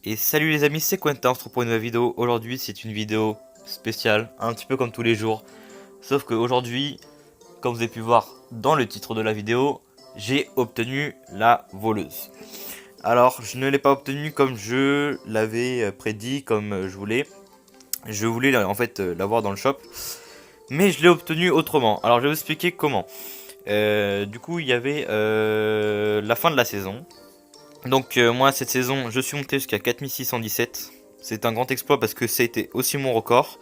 Et salut les amis, c'est Quentin, on se retrouve pour une nouvelle vidéo. Aujourd'hui c'est une vidéo spéciale, un petit peu comme tous les jours. Sauf qu'aujourd'hui, comme vous avez pu voir dans le titre de la vidéo, j'ai obtenu la voleuse. Alors je ne l'ai pas obtenue comme je l'avais prédit, comme je voulais. Je voulais en fait l'avoir dans le shop. Mais je l'ai obtenue autrement. Alors je vais vous expliquer comment. Du coup il y avait la fin de la saison. Donc moi cette saison je suis monté jusqu'à 4617. C'est un grand exploit parce que ça a été aussi mon record.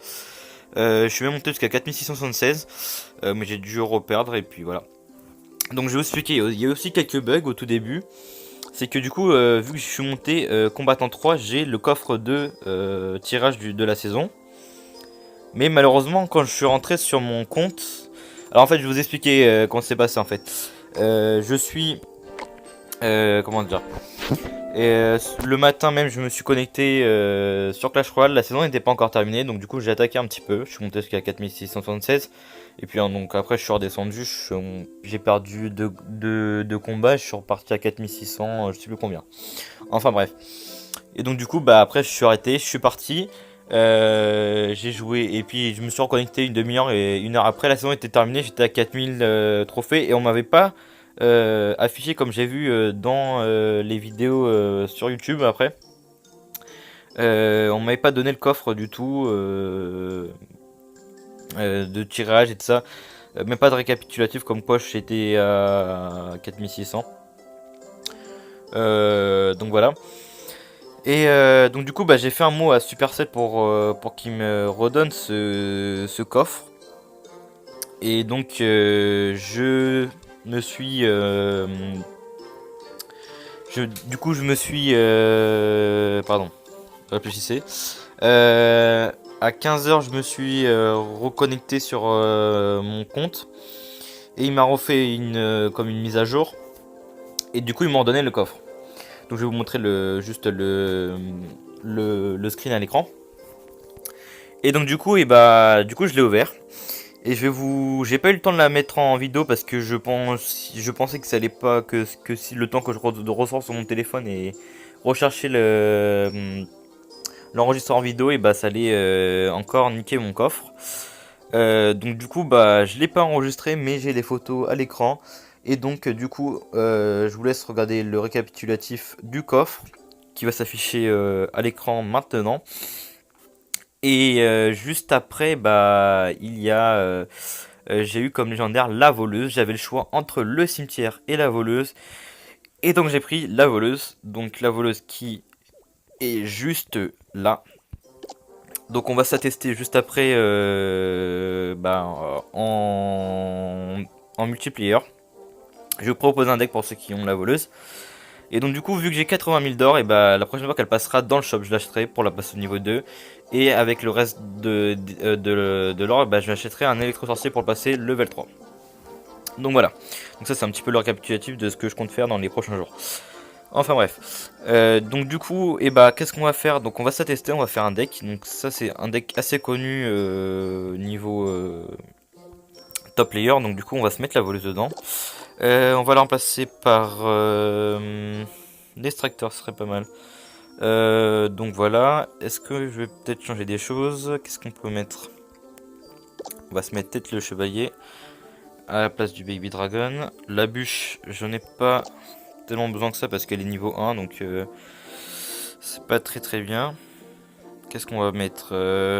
Je suis même monté jusqu'à 4676. Mais j'ai dû reperdre et puis voilà. Donc je vais vous expliquer, il y a aussi quelques bugs au tout début. C'est que du coup vu que je suis monté combattant 3, j'ai le coffre de tirage de la saison. Mais malheureusement quand je suis rentré sur mon compte... Alors en fait je vais vous expliquer comment c'est passé en fait. Je suis... comment dire, et le matin même, je me suis connecté sur Clash Royale. La saison n'était pas encore terminée, donc du coup j'ai attaqué un petit peu. Je suis monté jusqu'à 4676. Et puis donc après je suis redescendu. J'ai perdu deux combats. Je suis reparti à 4600, je sais plus combien. Enfin bref. Et donc du coup bah après je suis arrêté, je suis parti. J'ai joué et puis je me suis reconnecté une demi-heure et une heure après la saison était terminée. J'étais à 4000 trophées et on m'avait pas affiché comme j'ai vu dans les vidéos sur YouTube après. On m'avait pas donné le coffre du tout de tirage et tout ça. Même pas de récapitulatif comme quoi j'étais à 4600. Donc voilà. Et donc du coup bah, j'ai fait un mot à Supercell pour qu'il me redonne ce coffre. Et donc je me suis... du coup je me suis... pardon, réfléchissez. À 15h je me suis reconnecté sur mon compte. Et il m'a refait comme une mise à jour. Et du coup il m'a redonné le coffre. Donc je vais vous montrer juste le screen à l'écran. Et donc du coup, je l'ai ouvert. Et j'ai pas eu le temps de la mettre en vidéo parce que je pensais que ça allait pas, que si le temps que je ressors sur mon téléphone et rechercher l'enregistreur en vidéo, et bah ça allait encore niquer mon coffre. Donc du coup, bah je l'ai pas enregistré, mais j'ai les photos à l'écran. Et donc du coup, je vous laisse regarder le récapitulatif du coffre qui va s'afficher à l'écran maintenant. Et juste après, bah, j'ai eu comme légendaire la voleuse. J'avais le choix entre le cimetière et la voleuse. Et donc j'ai pris la voleuse. Donc la voleuse qui est juste là. Donc on va s'attester juste après en multiplayer. Je vous propose un deck pour ceux qui ont la voleuse. Et donc du coup vu que j'ai 80 000 d'or, et bah la prochaine fois qu'elle passera dans le shop je l'achèterai pour la passer au niveau 2. Et avec le reste de l'or, bah, je m'achèterai un électro-sorcier pour le passer level 3. Donc voilà, donc ça c'est un petit peu le récapitulatif de ce que je compte faire dans les prochains jours. Enfin bref, donc du coup, et bah qu'est-ce qu'on va faire? Donc on va s'attester, on va faire un deck. Donc ça c'est un deck assez connu niveau top layer. Donc du coup on va se mettre la voleuse dedans. On va la remplacer par l'extracteur, ce serait pas mal. Donc voilà, est-ce que je vais peut-être changer des choses? Qu'est-ce qu'on peut mettre? On va se mettre peut-être le chevalier à la place du baby dragon. La bûche, j'en ai pas tellement besoin que ça parce qu'elle est niveau 1, donc c'est pas très bien. Qu'est-ce qu'on va mettre?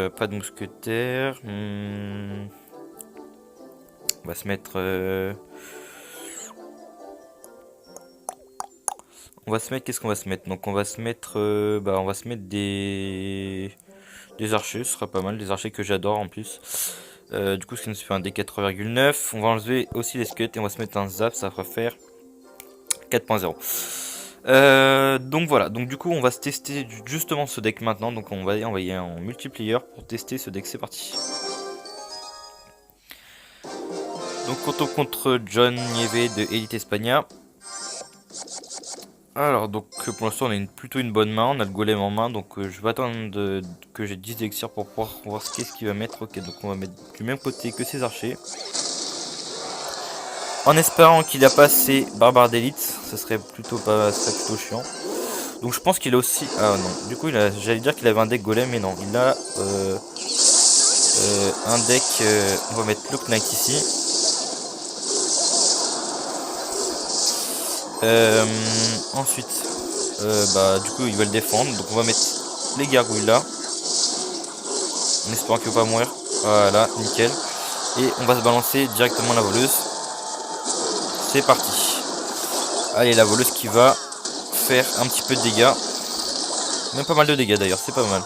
Pas de mousquetaire. On va se mettre... qu'est-ce qu'on va se mettre? Donc on va se mettre, on va se mettre des archers, ce sera pas mal, des archers que j'adore en plus. Du coup, ce qui nous fait un D4,9. On va enlever aussi les squelettes et on va se mettre un zap, ça va faire 4.0. Donc voilà, donc du coup, on va se tester justement ce deck maintenant. Donc on va envoyer en multiplayer pour tester ce deck, c'est parti. Donc contre John Nieve de Elite Espagna. Alors donc pour l'instant on a plutôt une bonne main, on a le golem en main, donc je vais attendre que j'ai 10 élixirs pour pouvoir voir qu'est-ce qu'il va mettre. Ok, donc on va mettre du même côté que ses archers. En espérant qu'il a pas ses barbares d'élite, ce serait plutôt chiant. Donc je pense qu'il a aussi... Ah non, du coup j'allais dire qu'il avait un deck golem, mais non, il a un deck... on va mettre le Knight ici. Ensuite, bah du coup il va le défendre, donc on va mettre les gargouilles là, en espérant qu'il ne va pas mourir. Voilà, nickel. Et on va se balancer directement la voleuse. C'est parti. Allez, la voleuse qui va faire un petit peu de dégâts. Même pas mal de dégâts d'ailleurs, c'est pas mal.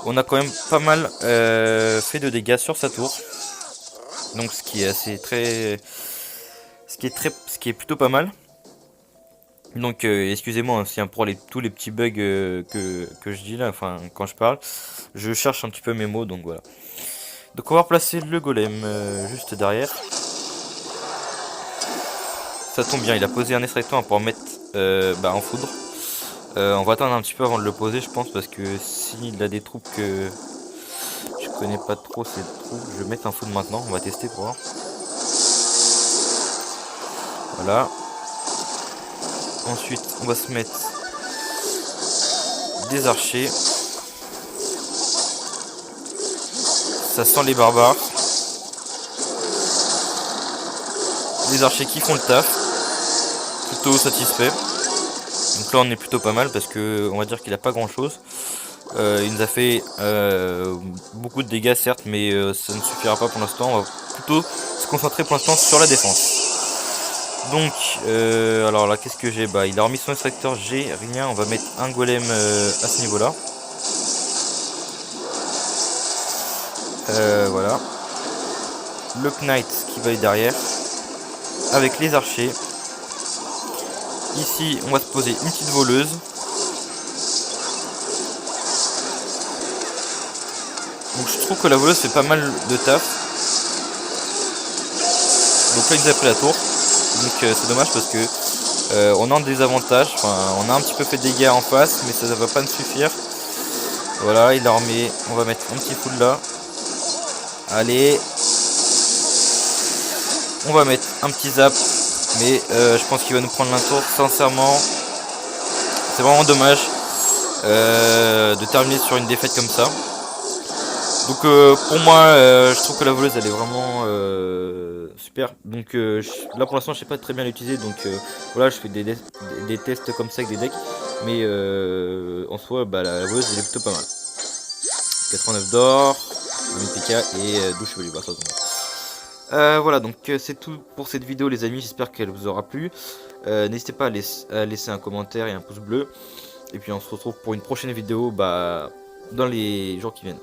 On a quand même pas mal fait de dégâts sur sa tour. Donc ce qui est assez très... Ce qui est plutôt pas mal. Donc excusez-moi aussi hein, pour tous les petits bugs que je dis là, enfin quand je parle. Je cherche un petit peu mes mots, donc voilà. Donc on va replacer le golem juste derrière. Ça tombe bien, il a posé un extracteur pour mettre en foudre. On va attendre un petit peu avant de le poser, je pense, parce que s'il a des troupes que je connais pas trop, ces troupes, je vais mettre un foudre maintenant. On va tester pour voir. Voilà. Ensuite, on va se mettre des archers. Ça sent les barbares. Les archers qui font le taf. Plutôt satisfait. Donc là on est plutôt pas mal parce que on va dire qu'il a pas grand chose. Il nous a fait beaucoup de dégâts certes, mais ça ne suffira pas pour l'instant. On va plutôt se concentrer pour l'instant sur la défense. Donc alors là qu'est-ce que j'ai? Bah il a remis son extracteur, j'ai rien. On va mettre un golem à ce niveau là. Voilà. Le Knight qui va aller derrière. Avec les archers. Ici on va se poser une petite voleuse. Donc je trouve que la voleuse fait pas mal de taf. Donc là il nous a pris la tour. Donc c'est dommage parce que on a un désavantage. Enfin on a un petit peu fait de dégâts en face, mais ça ne va pas nous suffire. Voilà, il a remis. On va mettre un petit foudre là. Allez. On va mettre un petit zap. Mais je pense qu'il va nous prendre la tour. Sincèrement, c'est vraiment dommage de terminer sur une défaite comme ça. Donc pour moi, je trouve que la voleuse elle est vraiment super. Donc là pour l'instant je sais pas très bien l'utiliser. Donc voilà, je fais des tests comme ça avec des decks. Mais en soi, bah, la voleuse elle est plutôt pas mal. 89 d'or, 1000 PK et 12 chevaliers. Bah, ça tombe. Voilà, donc c'est tout pour cette vidéo les amis, j'espère qu'elle vous aura plu. N'hésitez pas à laisser un commentaire et un pouce bleu. Et puis on se retrouve pour une prochaine vidéo dans les jours qui viennent.